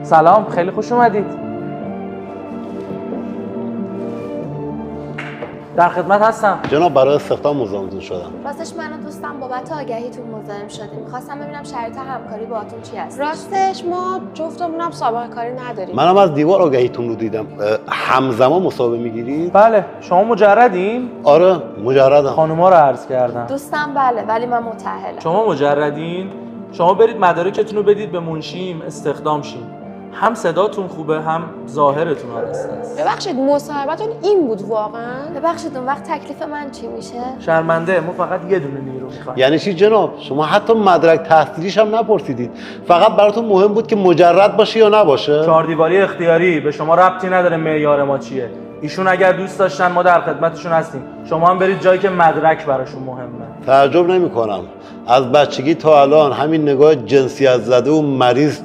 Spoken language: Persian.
سلام، خیلی خوش اومدید. در خدمت هستم. جناب برای استخدام مزاحمتون شدم. راستش من و دوستم بابت آگهیتون مزاحم شدیم. می‌خواستم ببینم شرایط همکاری باهاتون چی هست. راستش ما جفتمونم سابقه کاری نداریم. منم از دیوار آگهیتون رو دیدم. همزمان مصاحبه میگیرید؟ بله، شما مجردین؟ آره مجردم. خانوما رو عرض کردم. دوستم بله، ولی من متأهلم. شما مجردین؟ شما برید مدارکتون رو بدید به منشیم، استخدام شین. هم صداتون خوبه، هم ظاهرتون آراسته است. ببخشید مصاحبتون این بود واقعا؟ ببخشید اون وقت تکلیف من چی میشه؟ شرمنده، ما فقط یه دونه نیرو میخوایم. یعنی چی جناب؟ شما حتی مدرک تحصیلیش هم نپرسیدید. فقط براتون مهم بود که مجرد باشه یا نباشه؟ چهاردیواری اختیاری به شما ربطی نداره معیار ما چیه. ایشون اگر دوست داشتن ما در خدمتشون هستیم. شما هم برید جایی که مدرک براشون مهمه. تعجب نمی‌کنم. از بچگی تا الان همین نگاه جنسیت زده و مریض